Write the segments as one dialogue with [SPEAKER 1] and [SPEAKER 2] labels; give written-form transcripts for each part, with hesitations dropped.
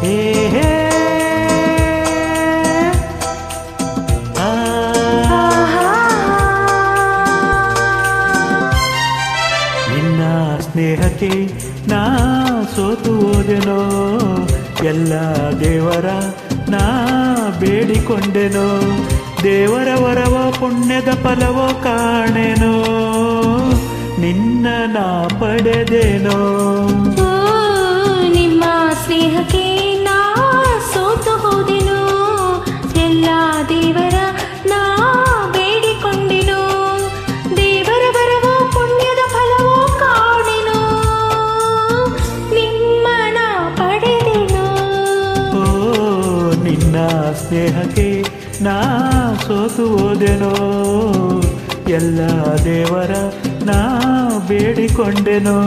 [SPEAKER 1] ಹೇ ಹೇ ನಿನ್ನ ಸ್ನೇಹಕ್ಕೆ ನಾ ಸೋತು ಹೋದೆನೋ, ಎಲ್ಲ ದೇವರ ನಾ ಬೇಡಿಕೊಂಡೆನೋ, ದೇವರ ವರವೋ ಪುಣ್ಯದ ಫಲವೋ ಕಾಣೆನೋ, ನಿನ್ನ ನಾ ಪಡೆದೇನೋ.
[SPEAKER 2] ನಿಮ್ಮ ಸ್ನೇಹಕ್ಕೆ ನಾ ಸೋತು ಹೋದೆನೋ, ಎಲ್ಲ ದೇವರ ನಾ ಬೇಡಿಕೊಂಡೆನೋ, ದೇವರ ವರವೋ ಪುಣ್ಯದ ಫಲವೋ ಕಾಣೆನೋ, ನಿಮ್ಮ ನಾ ಪಡೆದೆನೋ.
[SPEAKER 1] ಓ ನಿನ್ನ ಸ್ನೇಹಕ್ಕೆ ನಾ ಸೋತು ಹೋದೆನೋ, ಎಲ್ಲ ದೇವರ ನಾ ಬೇಡಿಕೊಂಡೆನೋ.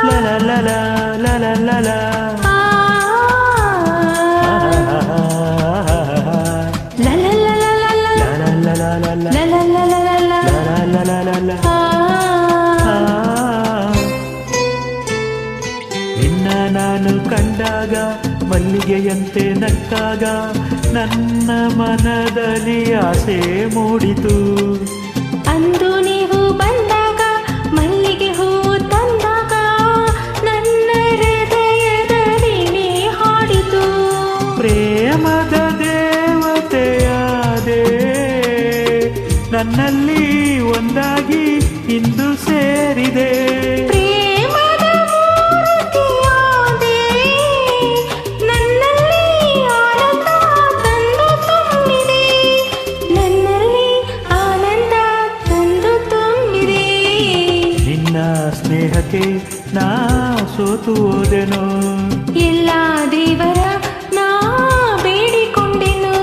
[SPEAKER 1] La la la la la la la. ನಿನ್ನ ನಾನು ಕಂಡಾಗ ಮಲ್ಲಿಗೆಯಂತೆ ನಕ್ಕಾಗ ನನ್ನ ಮನದಲ್ಲಿ ಆಸೆ ಮೂಡಿತು.
[SPEAKER 2] ಅಂದು ನೀವು ಬಂದಾಗ ಮಲ್ಲಿಗೆ ಹೂವು ತಂದಾಗ ನನ್ನ ಹೃದಯದ ವೀಣೆ ಹಾಡಿತು.
[SPEAKER 1] ಪ್ರೇಮದ ದೇವತೆಯಾದೆ, ನನ್ನಲ್ಲಿ ಒಂದಾಗಿ ಇಂದು ಸೇರಿದೆ.
[SPEAKER 2] ಪ್ರೇಮದ ಮೂರ್ತಿಯಾದೆ, ನನ್ನಲ್ಲಿ ಆನಂದ ತಂದು ತುಂಬಿದೆ, ನನ್ನಲ್ಲಿ ಆನಂದ ತಂದು ತುಂಬಿದೆ.
[SPEAKER 1] ನಿನ್ನ ಸ್ನೇಹಕ್ಕೆ ನಾ ಸೋತು ಹೋದೆನೋ,
[SPEAKER 2] ಎಲ್ಲ ದೇವರ ನಾ ಬೇಡಿಕೊಂಡೆನು.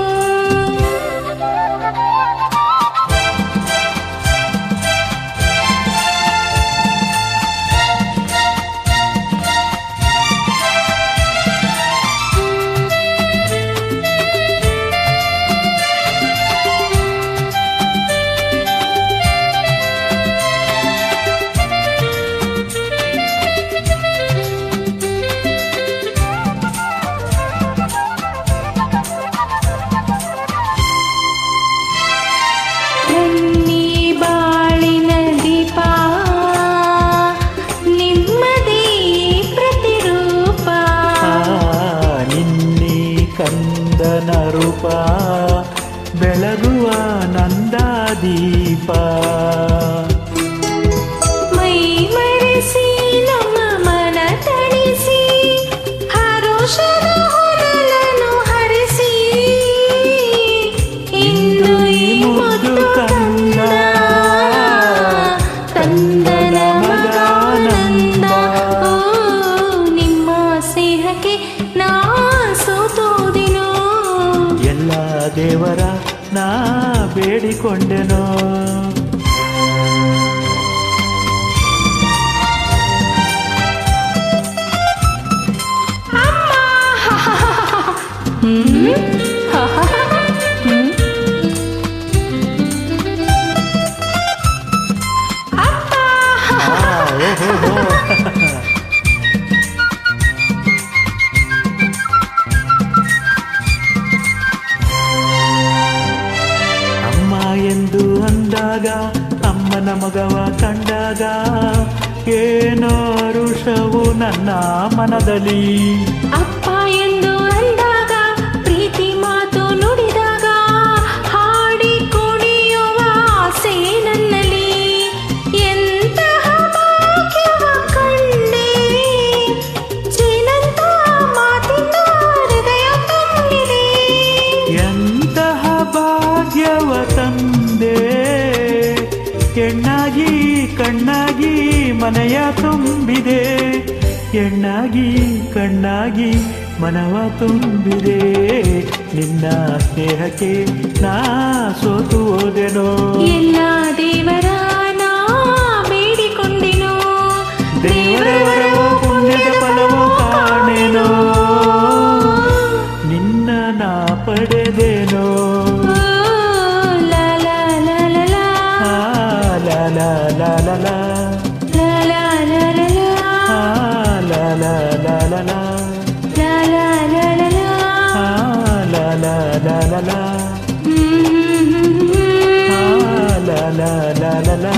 [SPEAKER 1] ಕಂದನ ರೂಪ ಬೆಳಗುವ ನಂದಾದೀಪ,
[SPEAKER 2] ಮೈ ಮರೆಸಿ ನಮ್ಮ ಮನ ತಣಿಸಿ ಹರೋಷದ ಹೊನಲನ್ನು ಹರಿಸಿ, ಇನ್ನು ಈ ಮುದ್ದು ಕಂದ ಕಂದನ ಮಗಾನಂದ. ಓ ನಿಮ್ಮ ಸ್ನೇಹಕ್ಕೆ ನಾ ಸೋತೋದೆನೋ,
[SPEAKER 1] ಎಲ್ಲ ದೇವರ ನಾ ಬೇಡಿಕೊಂಡೆನೋ. ಅಮ್ಮ ಎಂದು ಅಂದಾಗ, ಅಮ್ಮನ ಮಗವ ಕಂಡಾಗ ಏನೋ ಋಷವು ನನ್ನ ಮನದಲ್ಲಿ.
[SPEAKER 2] ಅಪ್ಪ ಎಂದು ಅಂದಾಗ, ಪ್ರೀತಿ ಮಾತು ನುಡಿದಾಗ, ಹಾಡಿ ಕುಣಿಯುವ ಆಸೆ ನನ್ನಲ್ಲಿ. ಎಂತಹ ಭಾಗ್ಯವ ಕಂಡೆ, ಜೇನಂತ ಮಾತಿನ ಹೃದಯ ತುಂಬಿದೆ.
[SPEAKER 1] ಎಂತಹ ಭಾಗ್ಯವ ತಂದೆ, ಹೆಣ್ಣಾಗಿ ಕಣ್ಣಾಗಿ ಮನೆಯ ತುಂಬಿದೆ, ಹೆಣ್ಣಾಗಿ ಕಣ್ಣಾಗಿ ಮನವ ತುಂಬಿದೆ. ನಿನ್ನ ಸ್ನೇಹಕ್ಕೆ ನಾ ಸೋತು ಹೋದೆನೋ,
[SPEAKER 2] ಎಲ್ಲ ದೇವರ ನಾ ಬೇಡಿಕೊಂಡೆನೋ,
[SPEAKER 1] ಪಡೆದೇನೋ
[SPEAKER 2] ಓ, ಲಾ ಲಾ ಲಾ ಲಾ ಲಾ.
[SPEAKER 1] ಲಾ ಲಾ ಲಾ ಲಾ ಲಾ
[SPEAKER 2] ಲಾ ಲಾ ಲಾ ಲಾ ಲಾ.
[SPEAKER 1] ಲಾ ಲಾ ಲಾ ಲಾ ಲಾ
[SPEAKER 2] ಲಾ ಲಾ ಲಾ ಲಾ ಲಾ.
[SPEAKER 1] ಲಾ ಲಾ ಲಾ ಲಾ ಲಾ
[SPEAKER 2] ಹ್ಮ್ ಹ್ಮ್ ಹ್ಮ್ ಹ್ಮ್.
[SPEAKER 1] ಲಾ ಲಾ ಲಾ ಲಾ ಲಾ